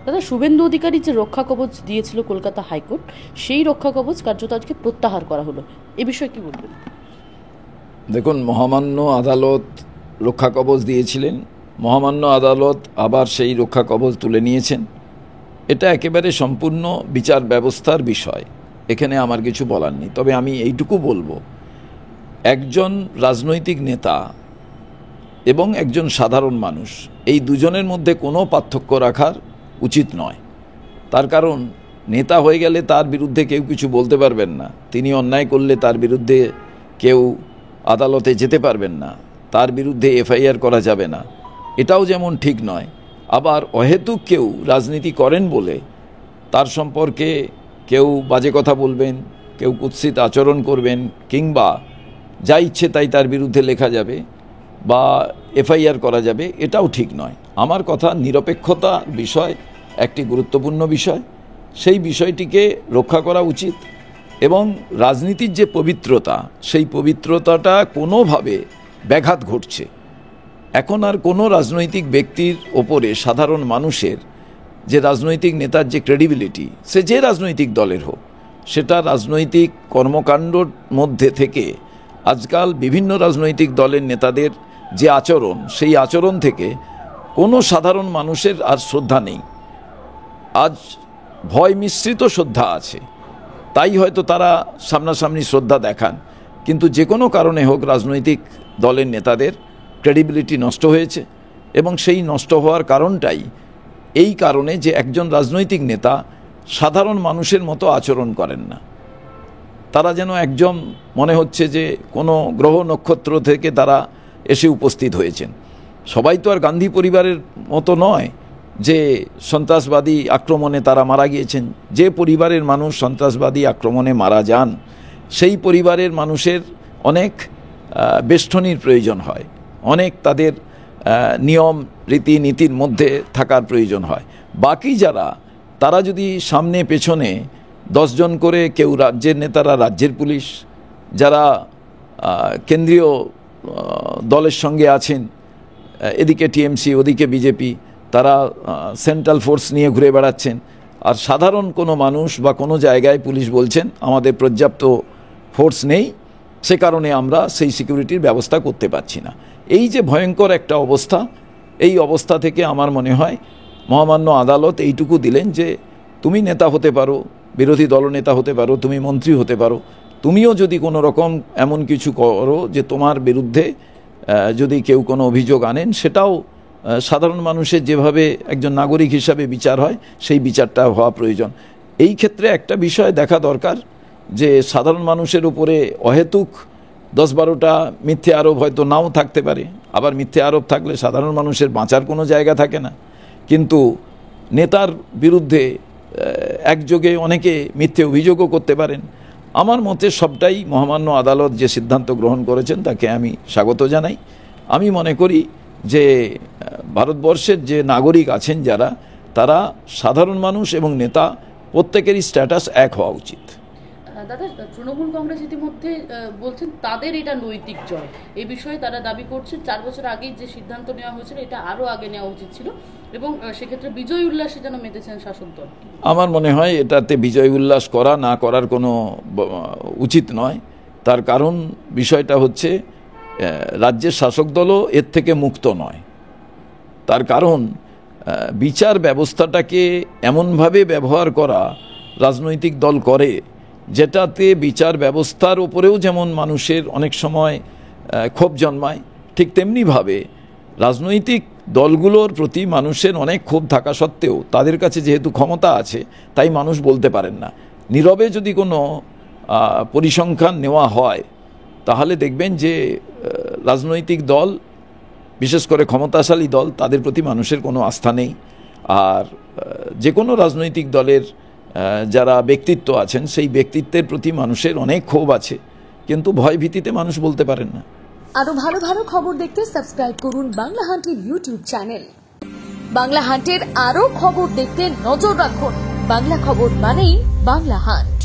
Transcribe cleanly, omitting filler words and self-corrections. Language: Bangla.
দাদা, শুভেন্দু অধিকারী যে রক্ষা কবচ দিয়েছিল কলকাতা হাইকোর্ট, সেই রক্ষা কবচ কার্যত আজকে প্রত্যাহার করা হলো, এ বিষয়ে কি বলবেন? দেখুন, মহামান্য আদালত রক্ষা কবচ দিয়েছিলেন, মহামান্য আদালত আবার সেই রক্ষা কবচ তুলে নিয়েছেন। এটা একেবারে সম্পূর্ণ বিচার ব্যবস্থার বিষয়, এখানে আমার কিছু বলার নেই। তবে আমি এইটুকু বলবো, একজন রাজনৈতিক নেতা এবং একজন সাধারণ মানুষ, এই দুজনের মধ্যে কোনো পার্থক্য রাখার উচিত নয়। তার কারণ, নেতা হয়ে গেলে তার বিরুদ্ধে কেউ কিছু বলতে পারবেন না, তিনি অন্যায় করলে তার বিরুদ্ধে কেউ আদালতে যেতে পারবেন না, তার বিরুদ্ধে এফআইআর করা যাবে না, এটাও যেমন ঠিক নয়। আবার অহেতুক কেউ রাজনীতি করেন বলে তার সম্পর্কে কেউ বাজে কথা বলবেন, কেউ কুৎসিত আচরণ করবেন, কিংবা যা ইচ্ছে তাই তার বিরুদ্ধে লেখা যাবে বা এফআইআর করা যাবে, এটাও ঠিক নয়। আমার কথা, নিরপেক্ষতা বিষয় একটি গুরুত্বপূর্ণ বিষয়, সেই বিষয়টিকে রক্ষা করা উচিত। এবং রাজনীতির যে পবিত্রতা, সেই পবিত্রতাটা কোনোভাবে ব্যাঘাত ঘটছে। এখন আর কোনো রাজনৈতিক ব্যক্তির ওপরে সাধারণ মানুষের, যে রাজনৈতিক নেতার যে ক্রেডিবিলিটি, সে যে রাজনৈতিক দলের হোক, সেটা রাজনৈতিক কর্মকাণ্ডর মধ্যে থেকে আজকাল বিভিন্ন রাজনৈতিক দলের নেতাদের যে আচরণ, সেই আচরণ থেকে কোনো সাধারণ মানুষের আর শ্রদ্ধা নেই। আজ ভয় মিশ্রিত শ্রদ্ধা আছে, তাই হয়তো তারা সামনাসামনি শ্রদ্ধা দেখান, কিন্তু যে কোনো কারণে হোক রাজনৈতিক দলের নেতাদের ক্রেডিবিলিটি নষ্ট হয়েছে। এবং সেই নষ্ট হওয়ার কারণটাই এই কারণে যে একজন রাজনৈতিক নেতা সাধারণ মানুষের মতো আচরণ করেন না। তারা যেন একজন, মনে হচ্ছে যে কোনো গ্রহ নক্ষত্র থেকে তারা এসে উপস্থিত হয়েছেন। সবাই তো আর গান্ধী পরিবারের মতো নয় যে সন্ত্রাসবাদী আক্রমণে তারা মারা গিয়েছেন। যে পরিবারের মানুষ সন্ত্রাসবাদী আক্রমণে মারা যান, সেই পরিবারের মানুষের অনেক বেষ্টনীর প্রয়োজন হয়, অনেক তাদের নিয়ম রীতিনীতির মধ্যে থাকার প্রয়োজন হয়। বাকি যারা, তারা যদি সামনে পেছনে 10 জন করে, কেউ রাজ্যের নেতারা রাজ্যের পুলিশ, যারা কেন্দ্রীয় দলের সঙ্গে আছেন, এদিকে টিএমসি ওদিকে বিজেপি, তারা সেন্ট্রাল ফোর্স নিয়ে ঘুরে বেড়াচ্ছেন, আর সাধারণ কোনো মানুষ বা কোনো জায়গায় পুলিশ বলছেন আমাদের পর্যাপ্ত ফোর্স নেই, সে কারণে আমরা সেই সিকিউরিটির ব্যবস্থা করতে পারছি না। এই যে ভয়ঙ্কর একটা অবস্থা, এই অবস্থা থেকে আমার মনে হয় মহামান্য আদালত এইটুকু দিলেন যে তুমি নেতা হতে পারো, বিরোধী দলনেতা হতে পারো, তুমি মন্ত্রী হতে পারো, তুমিও যদি কোনো রকম এমন কিছু করো যে তোমার বিরুদ্ধে যদি কেউ কোনো অভিযোগ আনেন, সেটাও সাধারণ মানুষের যেভাবে একজন নাগরিক হিসাবে বিচার হয়, সেই বিচারটা হওয়া প্রয়োজন। এই ক্ষেত্রে একটা বিষয় দেখা দরকার যে সাধারণ মানুষের উপরে অহেতুক 10-12টা মিথ্যে আরোপ হয়তো নাও থাকতে পারে, আবার মিথ্যে আরোপ থাকলে সাধারণ মানুষের বাঁচার কোনো জায়গা থাকে না। কিন্তু নেতার বিরুদ্ধে একযোগে অনেকে মিথ্যে অভিযোগও করতে পারেন। আমার মতে সবটাই মহামান্য আদালত যে সিদ্ধান্ত গ্রহণ করেছেন তাকে আমি স্বাগত জানাই। আমি মনে করি যে ভারতবর্ষের যে নাগরিক আছেন যারা, তারা সাধারণ মানুষ এবং নেতা প্রত্যেকেরই স্ট্যাটাস এক হওয়া উচিত। দাদা, তৃণমূল কংগ্রেস ইতিমধ্যে বলছেন তাদের এটা নৈতিক জয়, এই বিষয়ে তারা দাবি করছেন 4 বছর আগেই যে সিদ্ধান্ত নেওয়া হয়েছিল এটা আরও আগে নেওয়া উচিত ছিল, এবং সেক্ষেত্রে বিজয় উল্লাসে যেন মেতেছেন শাসক দল। আমার মনে হয় এটাতে বিজয় উল্লাস করা না করার কোনো উচিত নয়। তার কারণ, বিষয়টা হচ্ছে রাজ্যের শাসক দলও এর থেকে মুক্ত নয়। তার কারণ, বিচার ব্যবস্থাটাকে এমনভাবে ব্যবহার করা রাজনৈতিক দল করে, যেটাতে বিচার ব্যবস্থার উপরেও যেমন মানুষের অনেক সময় ক্ষোভ জন্মায়, ঠিক তেমনিভাবে রাজনৈতিক দলগুলোর প্রতি মানুষের অনেক ক্ষোভ থাকা সত্ত্বেও তাদের কাছে যেহেতু ক্ষমতা আছে, তাই মানুষ বলতে পারেন না। নীরবে যদি কোনো পরিসংখ্যান নেওয়া হয়, তাহলে দেখবেন যে রাজনৈতিক দল, বিশেষ করে ক্ষমতাশালী দল, তাদের প্রতি মানুষের কোনো আস্থা নেই। আর যে কোনো রাজনৈতিক দলের যারা ব্যক্তিত্ব আছেন, সেই ব্যক্তিত্বের প্রতি মানুষের অনেক ক্ষোভ আছে, কিন্তু ভয় ভীতিতে মানুষ বলতে পারেন না। আরো ভালো ভালো খবর দেখতে সাবস্ক্রাইব করুন বাংলা হান্টের ইউটিউব চ্যানেল। বাংলা হান্টের আরো খবর দেখতে নজর রাখুন। বাংলা খবর মানেই বাংলা হান্ট।